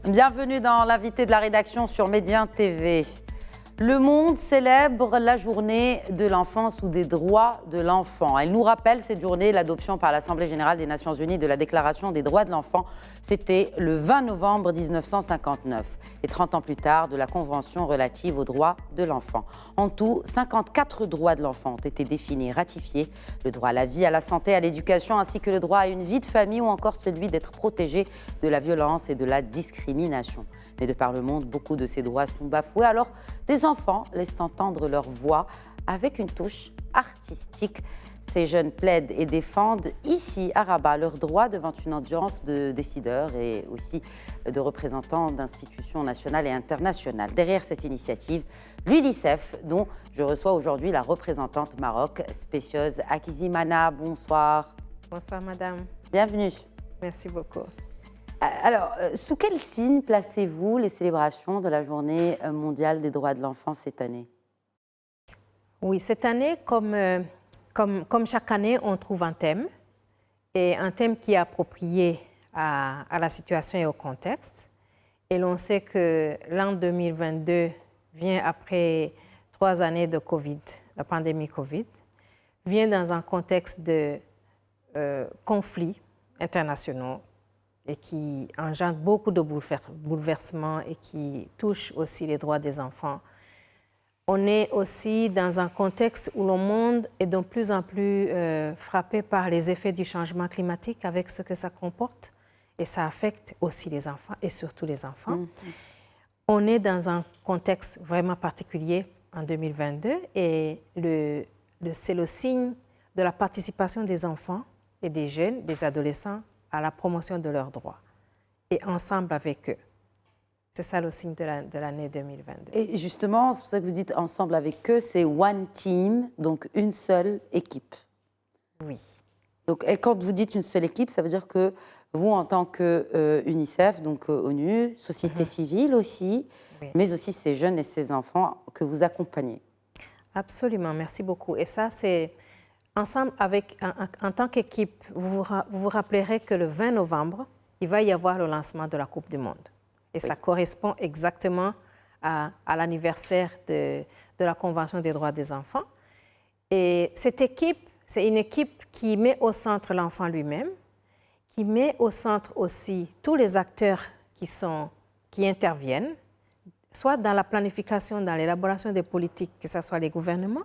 Bienvenue dans l'invité de la rédaction sur Médien TV. Le monde célèbre la journée de l'enfance ou des droits de l'enfant. Elle nous rappelle cette journée l'adoption par l'Assemblée générale des Nations unies de la Déclaration des droits de l'enfant. C'était le 20 novembre 1959 et 30 ans plus tard de la Convention relative aux droits de l'enfant. En tout, 54 droits de l'enfant ont été définis et ratifiés. Le droit à la vie, à la santé, à l'éducation, ainsi que le droit à une vie de famille ou encore celui d'être protégé de la violence et de la discrimination. Mais de par le monde, beaucoup de ces droits sont bafoués. Alors, des enfants laissent entendre leur voix avec une touche artistique. Ces jeunes plaident et défendent ici, à Rabat, leurs droits devant une audience de décideurs et aussi de représentants d'institutions nationales et internationales. Derrière cette initiative, l'UNICEF, dont je reçois aujourd'hui la représentante Maroc, Speciose Hakizimana. Bonsoir. Bonsoir, madame. Bienvenue. Merci beaucoup. Alors, sous quel signe placez-vous les célébrations de la Journée mondiale des droits de l'enfant cette année? Oui, cette année, comme chaque année, on trouve un thème, et un thème qui est approprié à la situation et au contexte. Et l'on sait que l'an 2022 vient après 3 années de Covid, la pandémie Covid, vient dans un contexte de conflits internationaux, et qui engendre beaucoup de bouleversements et qui touche aussi les droits des enfants. On est aussi dans un contexte où le monde est de plus en plus frappé par les effets du changement climatique avec ce que ça comporte, et ça affecte aussi les enfants et surtout les enfants. On est dans un contexte vraiment particulier en 2022 et c'est le signe de la participation des enfants et des jeunes, des adolescents, à la promotion de leurs droits et ensemble avec eux. C'est ça le signe de l'année 2022. Et justement, c'est pour ça que vous dites ensemble avec eux, c'est one team, donc une seule équipe. Oui. Donc, et quand vous dites une seule équipe, ça veut dire que vous, en tant que UNICEF, donc ONU, société civile aussi, oui, mais aussi ces jeunes et ces enfants que vous accompagnez. Absolument, merci beaucoup. Et ça, c'est ensemble avec, en tant qu'équipe, vous vous rappellerez que le 20 novembre, il va y avoir le lancement de la Coupe du Monde. Et ça correspond exactement à l'anniversaire de la Convention des droits des enfants. Et cette équipe, c'est une équipe qui met au centre l'enfant lui-même, qui met au centre aussi tous les acteurs qui interviennent, soit dans la planification, dans l'élaboration des politiques, que ce soit les gouvernements.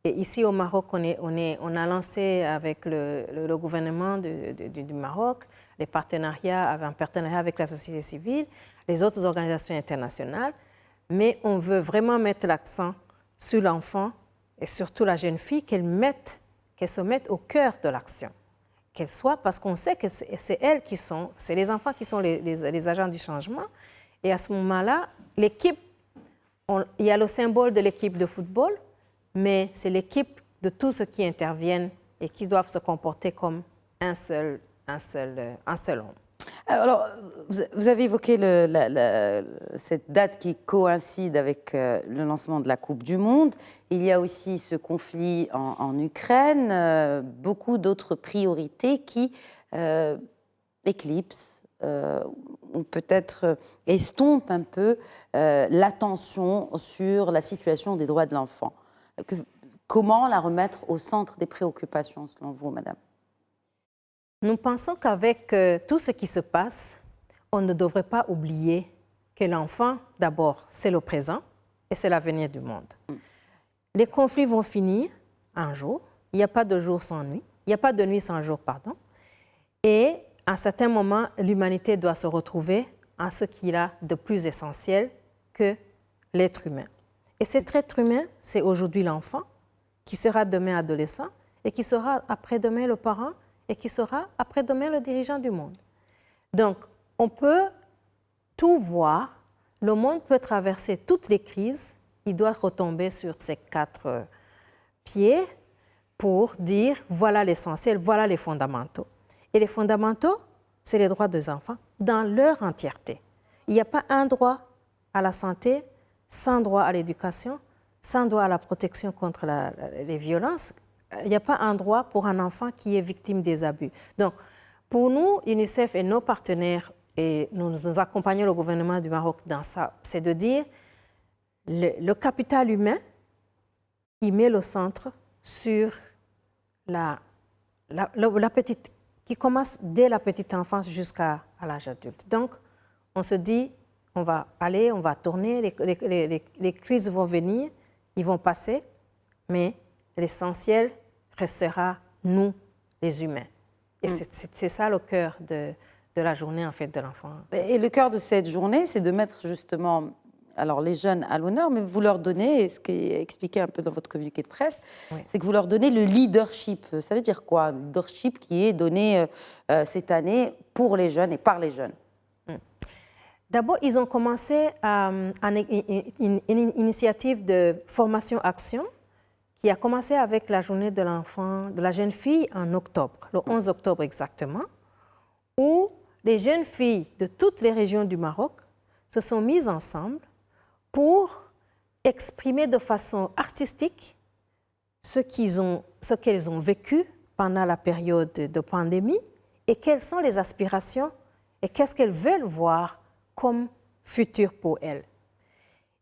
Et ici au Maroc, on a lancé avec le gouvernement du Maroc les partenariats, un partenariat avec la société civile, les autres organisations internationales, mais on veut vraiment mettre l'accent sur l'enfant et surtout la jeune fille, qu'elle se mette au cœur de l'action. Qu'elle soit, parce qu'on sait que c'est les enfants qui sont les agents du changement. Et à ce moment-là, l'équipe, il y a le symbole de l'équipe de football, mais c'est l'équipe de tous ceux qui interviennent et qui doivent se comporter comme un seul homme. Alors, vous avez évoqué cette date qui coïncide avec le lancement de la Coupe du Monde. Il y a aussi ce conflit en Ukraine, beaucoup d'autres priorités qui éclipsent ou peut-être estompent un peu l'attention sur la situation des droits de l'enfant. Comment la remettre au centre des préoccupations, selon vous, madame? Nous pensons qu'avec tout ce qui se passe, on ne devrait pas oublier que l'enfant, d'abord, c'est le présent et c'est l'avenir du monde. Les conflits vont finir un jour. Il n'y a pas de jour sans nuit. Il n'y a pas de nuit sans jour, pardon. Et à un certain moment, l'humanité doit se retrouver en ce qu'il a de plus essentiel que l'être humain. Et cet être humain, c'est aujourd'hui l'enfant, qui sera demain adolescent, et qui sera après-demain le parent, et qui sera après-demain le dirigeant du monde. Donc, on peut tout voir, le monde peut traverser toutes les crises, il doit retomber sur ses 4 pieds pour dire voilà l'essentiel, voilà les fondamentaux. Et les fondamentaux, c'est les droits des enfants dans leur entièreté. Il n'y a pas un droit à la santé sans droit à l'éducation, sans droit à la protection contre les violences. Il n'y a pas un droit pour un enfant qui est victime des abus. Donc, pour nous, UNICEF et nos partenaires et nous accompagnons le gouvernement du Maroc dans ça, c'est de dire le capital humain, il met le centre sur la petite, qui commence dès la petite enfance jusqu'à l'âge adulte. Donc, on se dit, on va aller, on va tourner, les crises vont venir, ils vont passer, mais l'essentiel restera nous, les humains. Et c'est ça le cœur de la journée en fait, de l'enfant. Et le cœur de cette journée, c'est de mettre justement alors, les jeunes à l'honneur, mais vous leur donnez, ce qui est expliqué un peu dans votre communiqué de presse, c'est que vous leur donnez le leadership. Ça veut dire quoi? Un leadership qui est donné cette année pour les jeunes et par les jeunes. D'abord, ils ont commencé une initiative de formation-action qui a commencé avec la journée de l'enfant, de la jeune fille en octobre, le 11 octobre exactement, où les jeunes filles de toutes les régions du Maroc se sont mises ensemble pour exprimer de façon artistique ce qu'elles ont vécu pendant la période de pandémie et quelles sont les aspirations et qu'est-ce qu'elles veulent voir comme futur pour elles.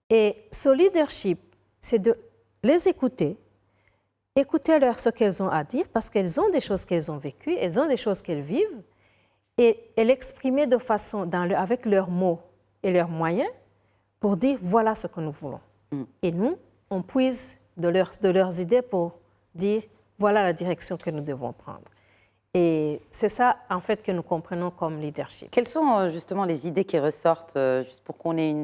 Et ce leadership, c'est de les écouter, écouter ce qu'elles ont à dire parce qu'elles ont des choses qu'elles ont vécues, elles ont des choses qu'elles vivent et l'exprimer de façon, avec leurs mots et leurs moyens pour dire voilà ce que nous voulons. Et nous, on puise de leurs idées pour dire voilà la direction que nous devons prendre. Et c'est ça, en fait, que nous comprenons comme leadership. Quelles sont justement les idées qui ressortent, juste pour qu'on ait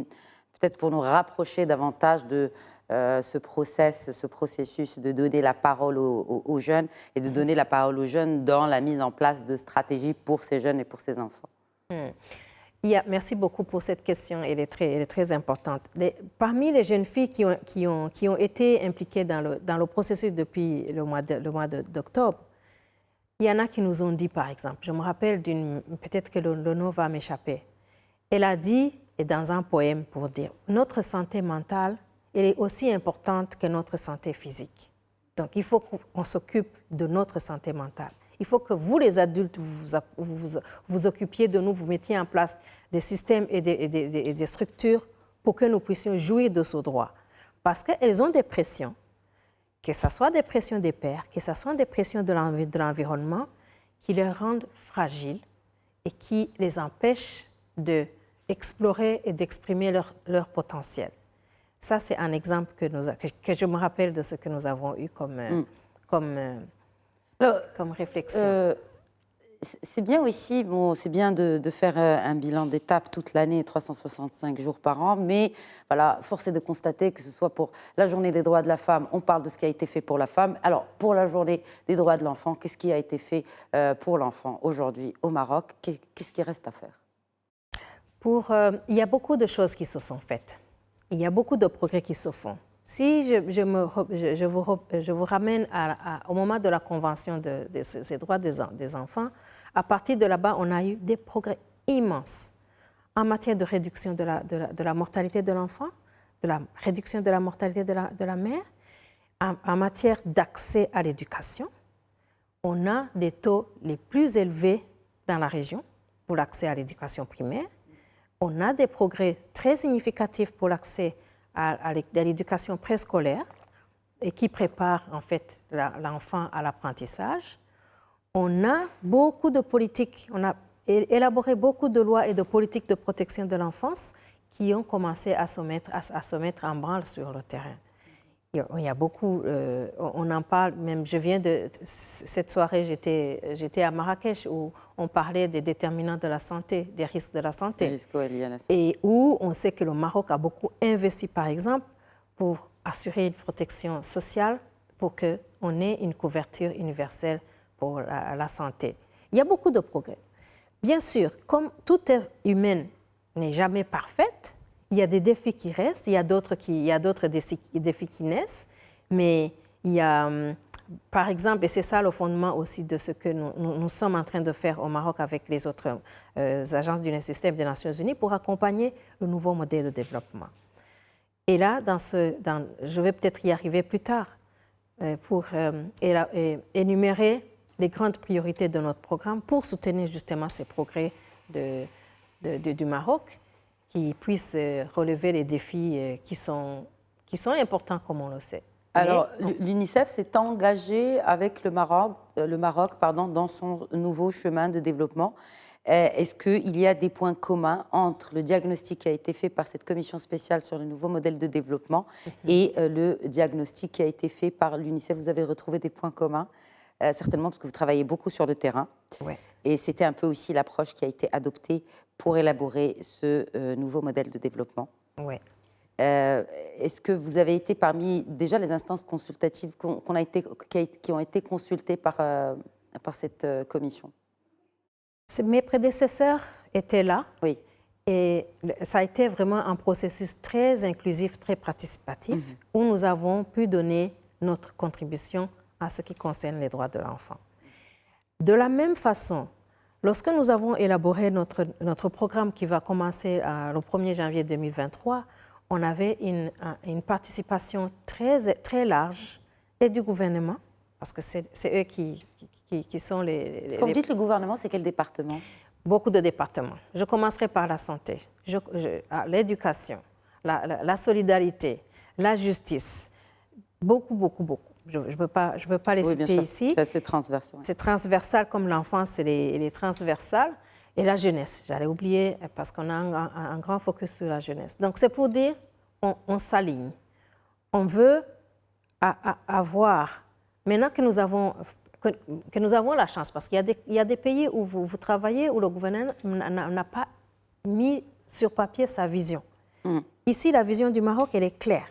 peut-être pour nous rapprocher davantage de ce processus de donner la parole aux jeunes et de donner la parole aux jeunes dans la mise en place de stratégies pour ces jeunes et pour ces enfants? Merci beaucoup pour cette question, elle est très importante. Parmi les jeunes filles qui ont été impliquées dans le processus depuis le mois d'octobre, il y en a qui nous ont dit, par exemple, je me rappelle peut-être que le nom va m'échapper, elle a dit, et dans un poème pour dire, notre santé mentale, elle est aussi importante que notre santé physique. Donc il faut qu'on s'occupe de notre santé mentale. Il faut que vous, les adultes, vous occupiez de nous, vous mettiez en place des systèmes et des structures pour que nous puissions jouir de ce droit. Parce qu'elles ont des pressions, que ce soit des pressions des pairs, que ce soit des pressions de l'environnement, qui les rendent fragiles et qui les empêchent d'explorer et d'exprimer leur potentiel. Ça, c'est un exemple que je me rappelle de ce que nous avons eu comme réflexion. C'est bien aussi, c'est bien de faire un bilan d'étape toute l'année, 365 jours par an, mais voilà, force est de constater que ce soit pour la journée des droits de la femme, on parle de ce qui a été fait pour la femme. Alors, pour la journée des droits de l'enfant, qu'est-ce qui a été fait pour l'enfant aujourd'hui au Maroc? Qu'est-ce qui reste à faire? Il y a beaucoup de choses qui se sont faites. Il y a beaucoup de progrès qui se font. Si je vous ramène au moment de la Convention de ces droits des enfants, à partir de là-bas, on a eu des progrès immenses en matière de réduction de la mortalité de l'enfant, de la réduction de la mortalité de la mère, en matière d'accès à l'éducation. On a des taux les plus élevés dans la région pour l'accès à l'éducation primaire. On a des progrès très significatifs pour l'accès à l'éducation préscolaire et qui prépare en fait l'enfant à l'apprentissage. On a beaucoup de politiques, on a élaboré beaucoup de lois et de politiques de protection de l'enfance qui ont commencé à se mettre en branle sur le terrain. Il y a beaucoup, on en parle, même cette soirée, j'étais à Marrakech où on parlait des déterminants de la santé, des risques de la santé. Des risques liés à la santé. Et où on sait que le Maroc a beaucoup investi, par exemple, pour assurer une protection sociale, pour qu'on ait une couverture universelle pour la santé. Il y a beaucoup de progrès. Bien sûr, comme toute œuvre humaine n'est jamais parfaite, il y a des défis qui restent, il y a d'autres défis qui naissent, mais il y a, par exemple, et c'est ça le fondement aussi de ce que nous sommes en train de faire au Maroc avec les autres agences du système des Nations Unies pour accompagner le nouveau modèle de développement. Et là, je vais peut-être y arriver plus tard pour énumérer les grandes priorités de notre programme pour soutenir justement ces progrès de du Maroc qui puissent relever les défis qui sont importants, comme on le sait. Alors, l'UNICEF s'est engagé avec le Maroc, dans son nouveau chemin de développement. Est-ce qu'il y a des points communs entre le diagnostic qui a été fait par cette commission spéciale sur le nouveau modèle de développement et le diagnostic qui a été fait par l'UNICEF? Vous avez retrouvé des points communs, certainement parce que vous travaillez beaucoup sur le terrain. Ouais. Et c'était un peu aussi l'approche qui a été adoptée pour élaborer ce nouveau modèle de développement. Oui. Est-ce que vous avez été parmi déjà les instances consultatives qui ont été consultées par cette commission? Mes prédécesseurs étaient là. Oui. Et ça a été vraiment un processus très inclusif, très participatif, où nous avons pu donner notre contribution à ce qui concerne les droits de l'enfant. De la même façon, lorsque nous avons élaboré notre programme qui va commencer le 1er janvier 2023, on avait une participation très large et du gouvernement, parce que c'est eux qui sont les... Quand vous dites le gouvernement, c'est quel département? Beaucoup de départements. Je commencerai par la santé, l'éducation, la solidarité, la justice. Beaucoup. Je ne veux pas les citer ici. C'est assez transversal. C'est transversal comme l'enfance, elle est transversale. Et la jeunesse, j'allais oublier parce qu'on a un grand focus sur la jeunesse. Donc c'est pour dire, on s'aligne. On veut avoir, maintenant que nous avons la chance, parce qu'il y a des pays où vous travaillez, où le gouvernement n'a pas mis sur papier sa vision. Ici, la vision du Maroc, elle est claire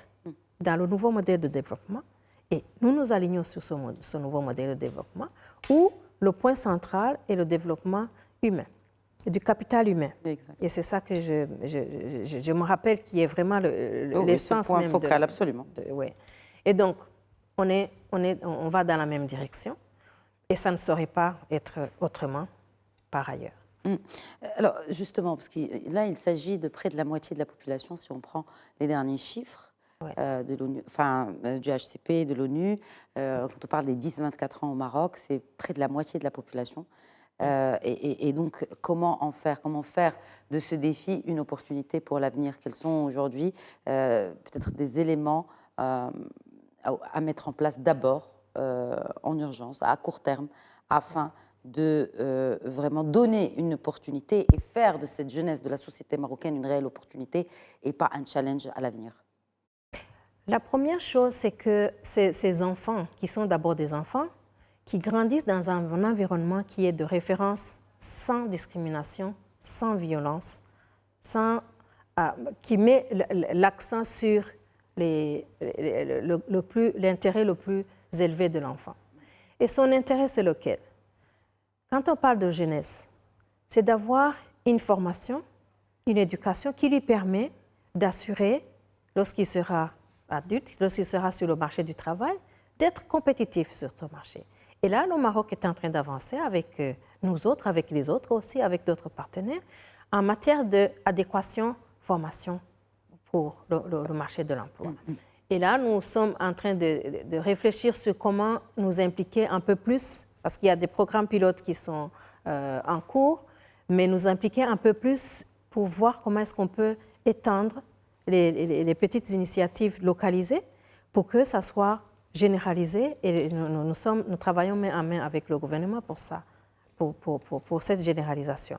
dans le nouveau modèle de développement. Et nous nous alignons sur ce nouveau modèle de développement où le point central est le développement humain, du capital humain. Exact. Et c'est ça que je me rappelle qui est vraiment l'essence même. C'est point focal, absolument. Oui. Et donc, on va dans la même direction et ça ne saurait pas être autrement par ailleurs. Alors, justement, parce que là, il s'agit de près de la moitié de la population, si on prend les derniers chiffres. De l'ONU, du HCP, de l'ONU. Quand on parle des 10-24 ans au Maroc, c'est près de la moitié de la population. Et donc, comment faire de ce défi une opportunité pour l'avenir? Quels sont aujourd'hui peut-être des éléments à mettre en place d'abord en urgence, à court terme, afin de vraiment donner une opportunité et faire de cette jeunesse de la société marocaine une réelle opportunité et pas un challenge à l'avenir? La première chose, c'est que ces enfants, qui sont d'abord des enfants, qui grandissent dans un environnement qui est de référence sans discrimination, sans violence, qui met l'accent sur l'intérêt le plus élevé de l'enfant. Et son intérêt, c'est lequel? Quand on parle de jeunesse, c'est d'avoir une formation, une éducation qui lui permet d'assurer, lorsqu'il sera adulte, lorsqu'il sera sur le marché du travail, d'être compétitif sur ce marché. Et là, le Maroc est en train d'avancer avec nous autres, avec les autres aussi, avec d'autres partenaires, en matière d'adéquation formation pour le marché de l'emploi. Et là, nous sommes en train de réfléchir sur comment nous impliquer un peu plus, parce qu'il y a des programmes pilotes qui sont en cours, mais nous impliquer un peu plus pour voir comment est-ce qu'on peut étendre les petites initiatives localisées pour que ça soit généralisé. Et nous travaillons main en main avec le gouvernement pour ça, pour cette généralisation.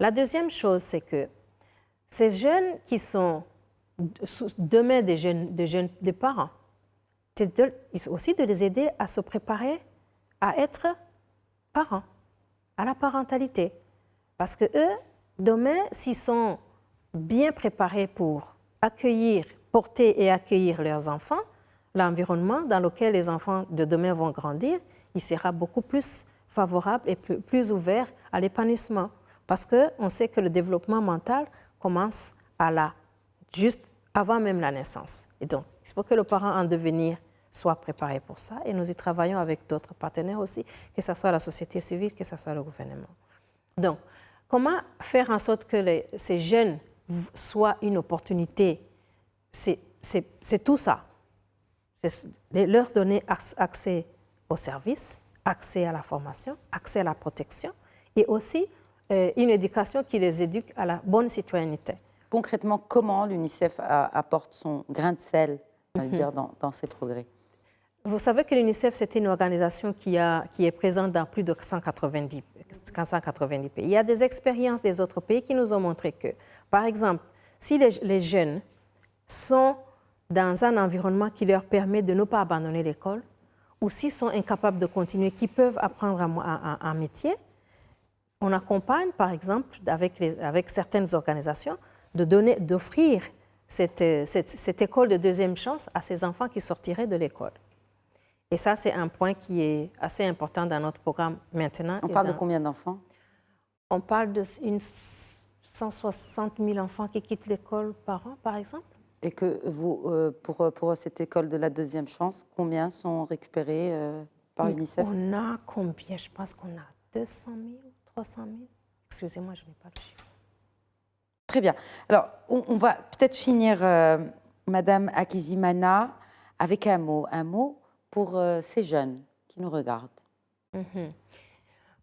La deuxième chose, c'est que ces jeunes qui sont demain des parents, c'est aussi de les aider à se préparer à être parents, à la parentalité. Parce que eux, demain, s'ils sont bien préparés pour porter et accueillir leurs enfants, l'environnement dans lequel les enfants de demain vont grandir, il sera beaucoup plus favorable et plus ouvert à l'épanouissement. Parce qu'on sait que le développement mental commence juste avant même la naissance. Et donc, il faut que le parent en devenir soit préparé pour ça. Et nous y travaillons avec d'autres partenaires aussi, que ce soit la société civile, que ce soit le gouvernement. Donc, comment faire en sorte que ces jeunes soient une opportunité? C'est tout ça. C'est leur donner accès aux services, accès à la formation, accès à la protection et aussi une éducation qui les éduque à la bonne citoyenneté. Concrètement, comment l'UNICEF apporte son grain de sel, on va dire, dans ces progrès? Vous savez que l'UNICEF, c'est une organisation qui est présente dans plus de 190 pays. Il y a des expériences des autres pays qui nous ont montré que, par exemple, si les jeunes sont dans un environnement qui leur permet de ne pas abandonner l'école, ou s'ils sont incapables de continuer, qui peuvent apprendre un métier, on accompagne, par exemple, avec certaines organisations, d'offrir cette école de deuxième chance à ces enfants qui sortiraient de l'école. Et ça, c'est un point qui est assez important dans notre programme maintenant. On parle de combien d'enfants? On parle de 160 000 enfants qui quittent l'école par an, par exemple. Et que vous, pour cette école de la deuxième chance, combien sont récupérés par l'UNICEF? On a combien? Je pense qu'on a 200 000, 300 000. Excusez-moi, je n'ai pas le chiffre. Très bien. Alors, on va peut-être finir, Madame Hakizimana, avec un mot pour ces jeunes qui nous regardent.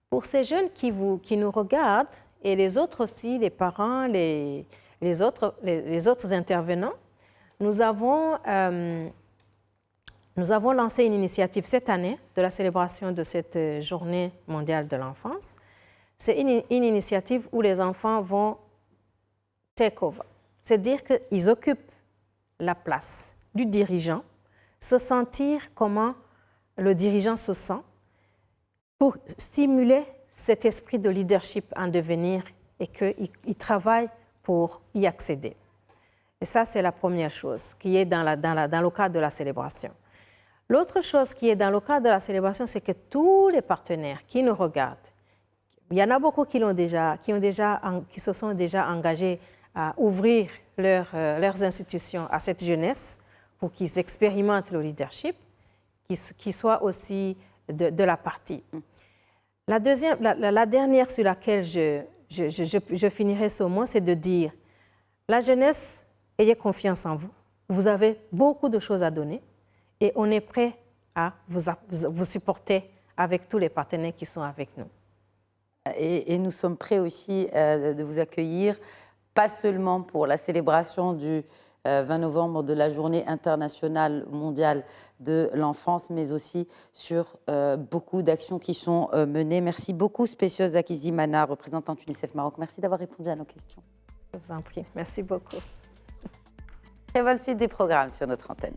Pour ces jeunes qui nous regardent, et les autres aussi, les parents, les autres intervenants, nous avons lancé une initiative cette année de la célébration de cette journée mondiale de l'enfance. C'est une initiative où les enfants vont take over, c'est-à-dire qu'ils occupent la place du dirigeant, se sentir comment le dirigeant se sent pour stimuler cet esprit de leadership en devenir et qu'ils travaillent pour y accéder. Et ça, c'est la première chose qui est dans le cadre de la célébration. L'autre chose qui est dans le cadre de la célébration, c'est que tous les partenaires qui nous regardent, il y en a beaucoup qui se sont déjà engagés à ouvrir leurs institutions à cette jeunesse pour qu'ils expérimentent le leadership, qu'ils soient aussi de la partie. La dernière sur laquelle je finirai ce mot, c'est de dire, la jeunesse, ayez confiance en vous. Vous avez beaucoup de choses à donner et on est prêt à vous supporter avec tous les partenaires qui sont avec nous. Et nous sommes prêts aussi de vous accueillir, pas seulement pour la célébration du 20 novembre de la Journée internationale mondiale de l'enfance, mais aussi sur beaucoup d'actions qui sont menées. Merci beaucoup, Speciose Hakizimana, représentante UNICEF Maroc. Merci d'avoir répondu à nos questions. Je vous en prie. Merci beaucoup. Très bonne suite des programmes sur notre antenne.